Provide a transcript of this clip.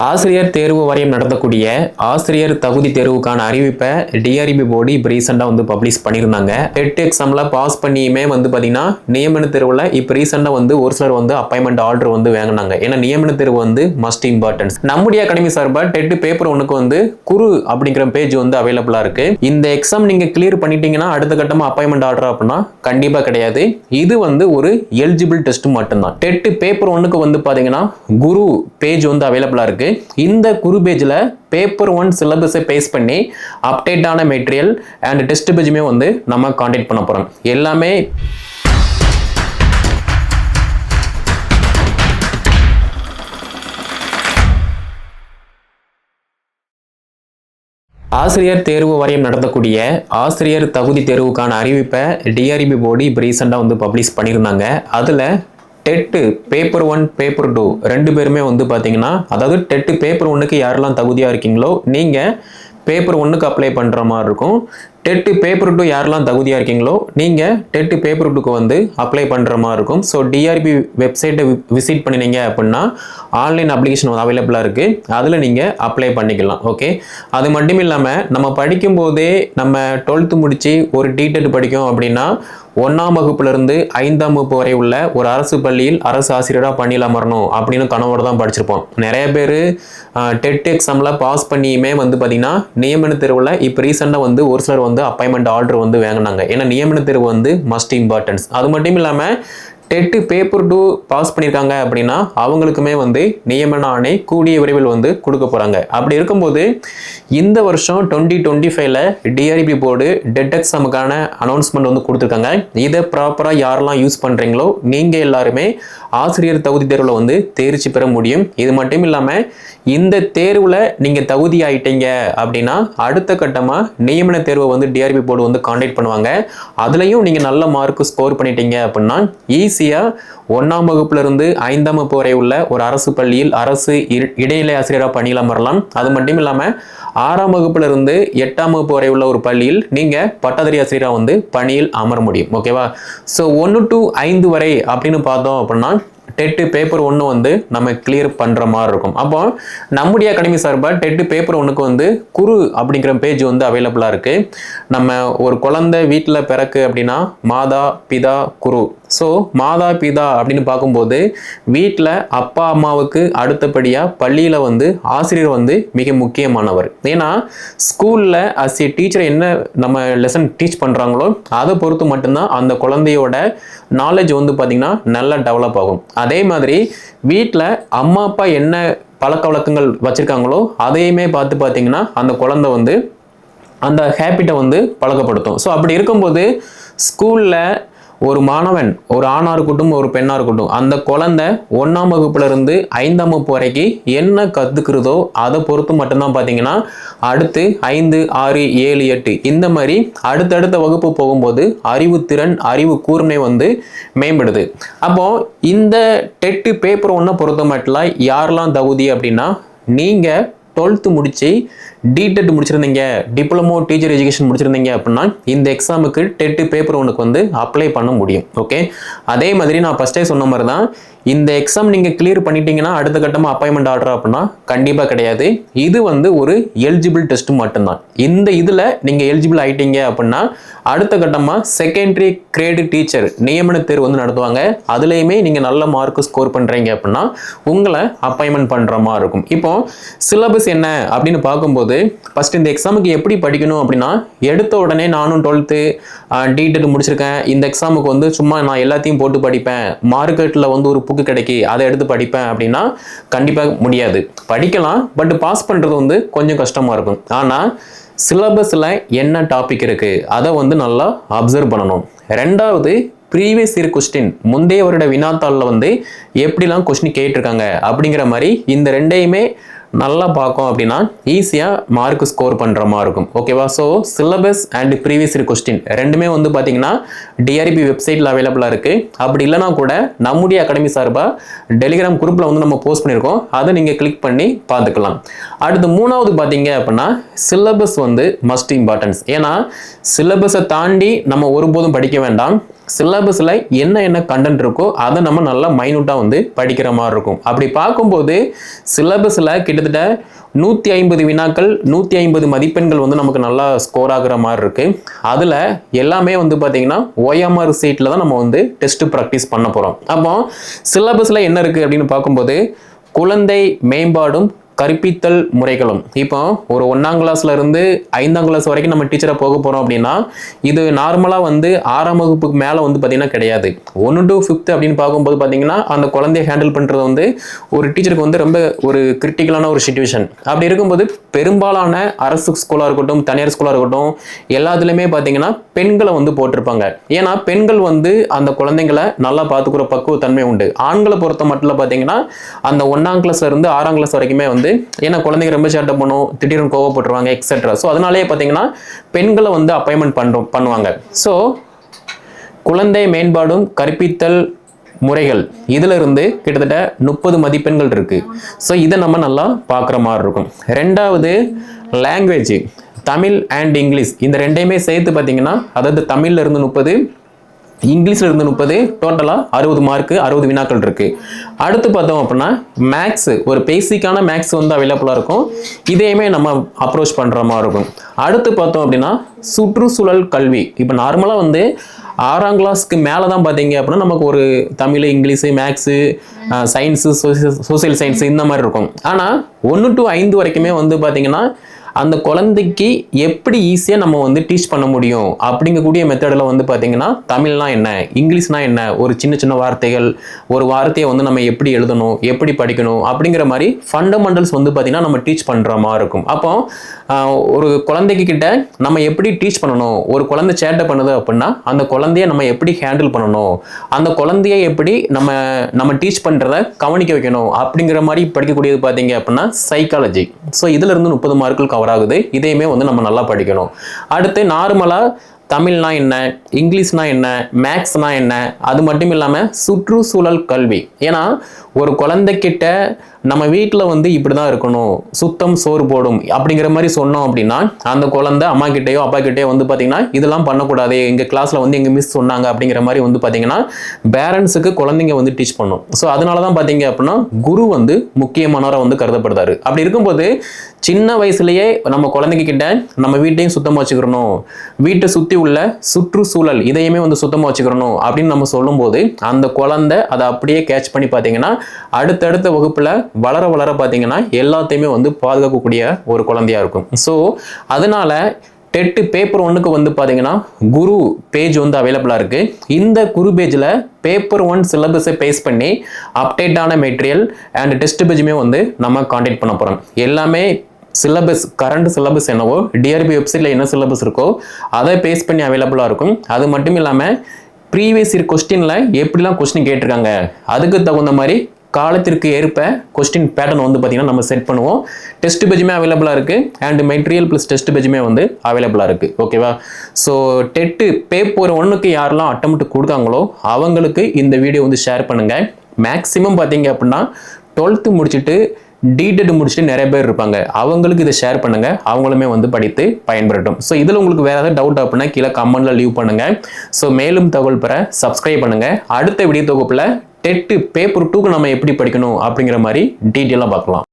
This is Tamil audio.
ஆசிரியர் தேர்வு வாரியம் நடத்தக்கூடிய ஆசிரியர் தகுதி தேர்வுக்கான அறிவிப்பை டிஆர்பி போர்டு இப்போ ரீசெண்டாக வந்து பப்ளிஷ் பண்ணியிருந்தாங்க. டெட் எக்ஸாமில் பாஸ் பண்ணியுமே வந்து பார்த்தீங்கன்னா நியமன தேர்வில் இப்போ ரீசெண்டாக வந்து ஒரு சிலர் வந்து அப்பாயின்மெண்ட் ஆர்டர் வந்து வாங்கினாங்க. ஏன்னா நியமன தேர்வு வந்து மஸ்ட் இம்பார்ட்டன்ஸ். நம்முடைய அகாடமி சார்பாக டெட் பேப்பர் ஒன்றுக்கு வந்து குரு அப்படிங்கிற பேஜ் வந்து அவைலபிளாக இருக்கு. இந்த எக்ஸாம் நீங்கள் கிளியர் பண்ணிட்டீங்கன்னா அடுத்த கட்டமாக அப்பாயின்மெண்ட் ஆர்டர் அப்படின்னா கண்டிப்பாக கிடையாது. இது வந்து ஒரு எலிஜிபிள் டெஸ்ட் மட்டும்தான். டெட் பேப்பர் ஒன்றுக்கு வந்து பார்த்தீங்கன்னா குரு பேஜ் வந்து அவைலபிளாக இருக்கு. இந்த குரு பேஜ்ல பேப்பர் 1 சிலபஸை பேஸ் பண்ணி அப்டேட் ஆன மெட்டீரியல் அண்ட் டெஸ்ட் பேஜுமே வந்து நம்ம கான்டாக்ட் பண்ண போறோம். எல்லாமே ஆசிரியர் தேர்வு வாரியம் நடத்தக்கூடிய ஆசிரியர் தகுதி தேர்வுக்கான அறிவிப்பை டிஆர்பி போர்டு இப்போ ரீசெண்டாக வந்து பப்ளிஷ் பண்ணியிருந்தாங்க. அதில் டெட்டு பேப்பர் 1 பேப்பர் 2 ரெண்டு பேருமே வந்து பார்த்தீங்கன்னா, அதாவது டெட்டு பேப்பர் 1க்கு யாரெல்லாம் தகுதியாக இருக்கீங்களோ நீங்கள் பேப்பர் 1க்கு அப்ளை பண்ணுற மாதிரி இருக்கும். டெட்டு பேப்பர் 2 யாரெல்லாம் தகுதியாக இருக்கீங்களோ நீங்கள் டெட்டு பேப்பர் 2க்கு வந்து அப்ளை பண்ணுற மாதிரி இருக்கும். ஸோ டிஆர்பி வெப்சைட்டை விசிட் பண்ணினீங்க அப்படின்னா ஆன்லைன் அப்ளிகேஷன் அவைலபிளாக இருக்குது. அதில் நீங்கள் அப்ளை பண்ணிக்கலாம். ஓகே, அது மட்டும் இல்லாமல் நம்ம படிக்கும்போதே நம்ம 12th முடித்து ஒரு டிடெட் படிக்கும் அப்படின்னா 1ஆம் வகுப்புலேருந்து 5ஆம் வகுப்பு வரை உள்ள ஒரு அரசு பள்ளியில் அரசு ஆசிரியராக பணியில் அமரணும் அப்படின்னு கனவோடு தான் படிச்சிருப்போம். நிறைய பேர் டெட் எக்ஸாமில் பாஸ் பண்ணியுமே வந்து பார்த்தீங்கன்னா நியமன தேர்வில் இப்போ ரீசெண்டாக வந்து ஒரு சிலர் வந்து அப்பாயின்மெண்ட் ஆர்டர் வந்து வாங்கினாங்க. ஏன்னா நியமன தேர்வு வந்து மஸ்ட் இம்பார்ட்டன்ஸ். அது மட்டும் இல்லாமல் டெட்டு பேப்பர் 2 பாஸ் பண்ணியிருக்காங்க அப்படின்னா அவங்களுக்குமே வந்து நியமன ஆணை கூடிய விரைவில் வந்து கொடுக்க போகிறாங்க. அப்படி இருக்கும்போது இந்த வருஷம் 2025ல் டிஆர்பி போர்டு டெட் எக்ஸாமுக்கான அனௌன்ஸ்மெண்ட் வந்து கொடுத்துருக்காங்க. இதை ப்ராப்பராக யாரெல்லாம் யூஸ் பண்ணுறீங்களோ நீங்கள் எல்லாருமே ஆசிரியர் தகுதி தேர்வில் வந்து தேர்ச்சி பெற முடியும். இது மட்டும் இல்லாமல் இந்த தேர்வில் நீங்கள் தகுதி ஆயிட்டீங்க அப்படின்னா அடுத்த கட்டமாக நியமன தேர்வை வந்து டிஆர்பி போர்டு வந்து கான்டாக்ட் பண்ணுவாங்க. அதுலேயும் நீங்கள் நல்ல மார்க் ஸ்கோர் பண்ணிட்டீங்க அப்படின்னா ஈஸியாக 1ஆம் வகுப்புலேருந்து 5ஆம் வகுப்பு வரை உள்ள ஒரு அரசு பள்ளியில் அரசு இடைநிலை ஆசிரியராக பணியில் அமரலாம். அது மட்டும் இல்லாமல் 6ஆம் வகுப்புலேருந்து 8ஆம் வகுப்பு வரை உள்ள ஒரு பள்ளியில் நீங்கள் பட்டதாரி ஆசிரியராக வந்து பணியில் அமர முடியும். ஓகேவா? ஸோ 1 to 5 வரை அப்படின்னு பார்த்தோம் அப்படின்னா டெட்டு பேப்பர் 1 வந்து நம்ம கிளியர் பண்ணுற மாதிரி இருக்கும். அப்போ நம்முடைய அகாடமி சார்பாக டெட்டு பேப்பர் 1க்கு வந்து குரு அப்படிங்கிற பேஜ் வந்து அவைலபிளாக இருக்குது. நம்ம ஒரு குழந்தை வீட்டில் பிறக்கு அப்படின்னா மாதா பிதா குரு. ஸோ மாதா பிதா அப்படின்னு பார்க்கும்போது வீட்டில் அப்பா அம்மாவுக்கு அடுத்தபடியாக பள்ளியில் வந்து ஆசிரியர் வந்து மிக முக்கியமானவர். ஏன்னா ஸ்கூலில் அஸ் ஏ டீச்சர் என்ன நம்ம லெசன் டீச் பண்ணுறாங்களோ அதை பொறுத்து மட்டும்தான் அந்த குழந்தையோட நாலேஜ் வந்து பார்த்திங்கன்னா நல்லா டெவலப் ஆகும். அதே மாதிரி வீட்டில் அம்மா அப்பா என்ன பழக்க வழக்கங்கள் வச்சுருக்காங்களோ அதையுமே பார்த்து பார்த்தீங்கன்னா அந்த குழந்தை வந்து அந்த ஹேபிட்டை வந்து பழக்கப்படுத்தும். ஸோ அப்படி இருக்கும்போது ஸ்கூலில் ஒரு மாணவன், ஒரு ஆணாக இருக்கட்டும் ஒரு பெண்ணாக இருக்கட்டும், அந்த குழந்தை 1ஆம் வகுப்புலேருந்து 5ஆம் வகுப்பு வரைக்கும் என்ன கற்றுக்கிறதோ அதை பொறுத்து மட்டும்தான் பார்த்தீங்கன்னா அடுத்து 5, 6, 7, 8 இந்த மாதிரி அடுத்தடுத்த வகுப்பு போகும்போது அறிவுத்திறன் அறிவு கூர்மை வந்து மேம்படுது. அப்போது இந்த டெட்டு பேப்பர் 1 பொறுத்த மட்டும் யாரெல்லாம் தகுதி அப்படின்னா நீங்கள் 12th முடிச்சு டிடெட் முடிச்சிருந்தீங்க, டிப்ளமோ டீச்சர் எஜுகேஷன் முடிச்சிருந்தீங்க அப்படின்னா இந்த எக்ஸாமுக்கு டெட்டு பேப்பர் 1க்கு வந்து அப்ளை பண்ண முடியும். ஓகே, அதே மாதிரி நான் ஃபர்ஸ்டே சொன்ன மாதிரி தான் இந்த எக்ஸாம் நீங்கள் கிளியர் பண்ணிட்டீங்கன்னா அடுத்த கட்டமாக அப்பாயின்மெண்ட் ஆர்டர் அப்படின்னா கண்டிப்பாக கிடையாது. இது வந்து ஒரு எலிஜிபிள் டெஸ்ட் மட்டும்தான். இந்த இதில் நீங்கள் எலிஜிபிள் ஆகிட்டீங்க அப்படின்னா அடுத்த கட்டமாக செகண்டரி கிரேடு டீச்சர் நியமன தேர்வு வந்து நடத்துவாங்க. அதுலேயுமே நீங்கள் நல்ல மார்க் ஸ்கோர் பண்ணுறீங்க அப்படின்னா உங்களை அப்பாயின்மெண்ட் பண்ணுற மாதிரி இருக்கும். இப்போ சிலபஸ் என்ன அப்படின்னு பார்க்கும்போது ஃபர்ஸ்ட் இந்த எக்ஸாமுக்கு எப்படி படிக்கணும் அப்படின்னா எடுத்த உடனே நானும் 12th டிடெட் முடிச்சிருக்கேன், இந்த எக்ஸாமுக்கு வந்து சும்மா நான் எல்லாத்தையும் போட்டு படிப்பேன், மார்க்கெட்டில் வந்து ஒரு புக்கு கிடைக்கி அதை எடுத்து படிப்பேன் அப்படின்னா கண்டிப்பாக முடியாது. படிக்கலாம், பட் பாஸ் பண்ணுறது வந்து கொஞ்சம் கஷ்டமாக இருக்கும். ஆனால் சிலபஸில் என்ன டாபிக் இருக்குது அதை வந்து நல்லா அப்சர்வ் பண்ணணும். ரெண்டாவது ப்ரீவியஸ் இயர் கொஸ்டின், முந்தைய வருட வினாத்தாளில் வந்து எப்படிலாம் கொஸ்டின் கேட்டிருக்காங்க அப்படிங்கிற மாதிரி இந்த ரெண்டையுமே நல்லா பார்க்கும் அப்படின்னா ஈஸியாக மார்க் ஸ்கோர் பண்ணுற மாதிரி இருக்கும். ஓகேவா? So syllabus and previous year question ரெண்டுமே வந்து பார்த்தீங்கன்னா டிஆர்பி வெப்சைட்டில் அவைலபிளாக இருக்குது. அப்படி இல்லைனா கூட நம்முடைய அகாடமி சார்பாக டெலிகிராம் குரூப்பில் வந்து நம்ம போஸ்ட் பண்ணியிருக்கோம், அதை நீங்கள் கிளிக் பண்ணி பார்த்துக்கலாம். அடுத்து 3வது பார்த்தீங்க அப்படின்னா சிலபஸ் வந்து மஸ்ட் இம்பார்ட்டன்ஸ். ஏன்னா சிலபஸை தாண்டி நம்ம ஒருபோதும் படிக்க வேண்டாம். சிலபஸில் என்ன கண்டென்ட் இருக்கோ அதை நம்ம நல்லா மைனூட்டாக வந்து படிக்கிற மாதிரி இருக்கும். அப்படி பார்க்கும்போது சிலபஸில் கிட்டத்தட்ட 150 வினாக்கள் 150 மதிப்பெண்கள் வந்து நமக்கு நல்லா ஸ்கோர் ஆகுற மாதிரி இருக்கு. அதில் எல்லாமே வந்து பார்த்தீங்கன்னா OMR சீட்டில் தான் நம்ம வந்து டெஸ்ட் ப்ராக்டிஸ் பண்ண போகிறோம். அப்போ சிலபஸில் என்ன இருக்குது அப்படின்னு பார்க்கும்போது குழந்தை மேம்பாடும் கற்பித்தல் முறைகளும். இப்போ ஒரு 1ஆம் கிளாஸ்ல இருந்து 5ஆம் கிளாஸ் வரைக்கும் நம்ம டீச்சரை போக போறோம் அப்படின்னா இது நார்மலாக வந்து 6ஆம் வகுப்புக்கு மேலே வந்து பார்த்தீங்கன்னா கிடையாது. 1 to 5th அப்படின்னு பார்க்கும்போது பார்த்தீங்கன்னா அந்த குழந்தைய ஹேண்டில் பண்ணுறது வந்து ஒரு டீச்சருக்கு வந்து ரொம்ப ஒரு கிரிட்டிக்கலான ஒரு சுச்சுவேஷன். அப்படி இருக்கும்போது பெரும்பாலான அரசு ஸ்கூலாக இருக்கட்டும் தனியார் ஸ்கூலாக இருக்கட்டும் எல்லாத்துலேயுமே பார்த்தீங்கன்னா பெண்களை வந்து போட்டிருப்பாங்க. ஏன்னா பெண்கள் வந்து அந்த குழந்தைங்களை நல்லா பார்த்துக்கிற பக்குவத்தன்மை உண்டு. ஆண்களை பொறுத்த மட்டும் பார்த்தீங்கன்னா அந்த 1ஆம் கிளாஸ்ல இருந்து 6ஆம் கிளாஸ் வரைக்குமே வந்து ஏன்னா குழந்தைங்க ரொம்ப சேட்டை பண்ணும், திடீர்னு கோவப்பட்டுருவாங்க எக்ஸெட்ரா. ஸோ அதனாலேயே பார்த்தீங்கன்னா பெண்களை வந்து அப்பாயின்மெண்ட் பண்ணுவாங்க. ஸோ குழந்தை மேம்பாடும் கற்பித்தல் முறைகள் இதுல இருந்து கிட்டத்தட்ட 30 மதிப்பெண்கள் இருக்கு. ஸோ இதை நம்ம நல்லா பார்க்குற மாதிரி இருக்கும். ரெண்டாவது லாங்குவேஜ், தமிழ் அண்ட் இங்கிலீஷ் இந்த ரெண்டையுமே சேர்த்து பார்த்தீங்கன்னா அதாவது தமிழ்ல இருந்து 30 இங்கிலீஷ்ல இருந்து 30 டோட்டலாக 60 மார்க்கு 60 வினாக்கள் இருக்கு. அடுத்து பார்த்தோம் அப்படின்னா மேக்ஸ், ஒரு பேசிக்கான மேக்ஸ் வந்து அவைலபிளாக இருக்கும். இதையுமே நம்ம அப்ரோச் பண்ணுற மாதிரி இருக்கும். அடுத்து பார்த்தோம் அப்படின்னா சுற்றுச்சூழல் கல்வி. இப்போ நார்மலாக வந்து 6ஆம் கிளாஸ்க்கு மேலே தான் பார்த்தீங்க அப்படின்னா நமக்கு ஒரு Tamil English maths science social science இந்த மாதிரி இருக்கும். ஆனால் 1 to 5 வரைக்குமே வந்து பார்த்தீங்கன்னா அந்த குழந்தைக்கு எப்படி ஈஸியாக நம்ம வந்து டீச் பண்ண முடியும் அப்படிங்கக்கூடிய மெத்தடில் வந்து பார்த்தீங்கன்னா தமிழ்னா என்ன, இங்கிலீஷ்னா என்ன, ஒரு சின்ன சின்ன வார்த்தைகள், ஒரு வார்த்தையை வந்து நம்ம எப்படி எழுதணும், எப்படி படிக்கணும் அப்படிங்கிற மாதிரி ஃபண்டமெண்டல்ஸ் வந்து பார்த்தீங்கன்னா நம்ம டீச் பண்ணுற மாதிரி இருக்கும். அப்போ ஒரு குழந்தைக்கு கிட்ட நம்ம எப்படி டீச் பண்ணணும், ஒரு குழந்தை சேட்டை பண்ணுது அப்படின்னா அந்த குழந்தைய நம்ம எப்படி ஹேண்டில் பண்ணணும், அந்த குழந்தைய எப்படி நம்ம டீச் பண்ணுறத கவனிக்க வைக்கணும் அப்படிங்கிற மாதிரி படிக்கக்கூடியது பார்த்தீங்க அப்படின்னா சைக்காலஜி. ஸோ இதுல இருந்து 30 மார்க்குகள் கவர் ஆகுது. இதையுமே வந்து நம்ம நல்லா படிக்கணும். அடுத்து நார்மலா தமிழ்னா என்ன, இங்கிலீஷ்னா என்ன, மேக்ஸ்னா என்ன, அது மட்டும் இல்லாமல் சுற்றுச்சூழல் கல்வி. ஏன்னா ஒரு குழந்தைகிட்ட நம்ம வீட்டில் வந்து இப்படி தான் இருக்கணும், சுத்தம் சோறு போடும் அப்படிங்கிற மாதிரி சொன்னோம் அப்படின்னா அந்த குழந்தை அம்மா கிட்டேயோ அப்பா கிட்டேயோ வந்து பார்த்தீங்கன்னா இதெல்லாம் பண்ணக்கூடாது, எங்கள் கிளாஸில் வந்து எங்கள் மிஸ் சொன்னாங்க அப்படிங்கிற மாதிரி வந்து பார்த்தீங்கன்னா பேரண்ட்ஸுக்கு குழந்தைங்க வந்து டீச் பண்ணும். ஸோ அதனால தான் பார்த்தீங்க அப்படின்னா குரு வந்து முக்கியமானவரை வந்து கருதப்படுறாரு. அப்படி இருக்கும்போது சின்ன வயசுலேயே நம்ம குழந்தைங்க கிட்ட நம்ம வீட்டையும் சுத்தமாக வச்சுக்கிறணும், வீட்டை சுற்றி உள்ள சுற்றுச்சூழல் இதையுமே வந்து சுத்தமாக வச்சுக்கிறணும் அப்படின்னு நம்ம சொல்லும்போது அந்த குழந்தை அதை அப்படியே கேட்ச் பண்ணி பார்த்தீங்கன்னா அடுத்தடுத்த வகுப்பில் வளர வளர பார்த்தீங்கன்னா எல்லாத்தையுமே வந்து பாதுகாக்கக்கூடிய ஒரு குழந்தையா இருக்கும். ஸோ அதனால டெட் பேப்பர் 1க்கு வந்து பார்த்தீங்கன்னா குரு பேஜ் வந்து அவைலபிளாக இருக்கு. இந்த குரு பேஜில் பேப்பர் 1 சிலபஸை பேஸ் பண்ணி அப்டேட்டான மெட்டீரியல் அண்ட் டெஸ்ட் பேஜுமே வந்து நம்ம கான்டாக்ட் பண்ண போகிறோம். எல்லாமே சிலபஸ் கரண்ட் சிலபஸ் என்னவோ டிஆர்பி வெப்சைட்டில் என்ன சிலபஸ் இருக்கோ அதை பேஸ் பண்ணி அவைலபிளாக இருக்கும். அது மட்டும் இல்லாமல் ப்ரீவியஸ் இயர் கொஸ்டினில் எப்படிலாம் கொஸ்டின் கேட்டிருக்காங்க அதுக்கு தகுந்த மாதிரி காலத்திற்கு ஏற்ப கொஸ்டின் பேட்டர்ன் வந்து பார்த்தீங்கன்னா நம்ம செட் பண்ணுவோம். டெஸ்ட் பேஜுமே அவைலபிளாக இருக்குது அண்ட் மெட்டீரியல் ப்ளஸ் டெஸ்ட் பேஜுமே வந்து அவைலபிளாக இருக்குது. ஓகேவா? ஸோ டெட்டு பேப்பர் 1க்கு யாரெல்லாம் அட்டெம்ப்ட் கொடுத்தாங்களோ அவங்களுக்கு இந்த வீடியோ வந்து ஷேர் பண்ணுங்கள். மேக்ஸிமம் பார்த்தீங்க அப்படின்னா 12th முடிச்சுட்டு டிடெட் முடிச்சுட்டு நிறைய பேர் இருப்பாங்க, அவங்களுக்கு இதை ஷேர் பண்ணுங்க, அவங்களுமே வந்து படித்து பயன்பெறட்டும். ஸோ இதில் உங்களுக்கு வேற ஏதாவது டவுட் அப்படின்னா கீழே கமெண்ட்ல லீவ் பண்ணுங்க. ஸோ மேலும் தகவல் பெற சப்ஸ்கிரைப் பண்ணுங்க. அடுத்த வீடியோ தொகுப்புல டெட் பேப்பர் 2க்கு நம்ம எப்படி படிக்கணும் அப்படிங்கிற மாதிரி டீட்டெயிலாக பார்க்கலாம்.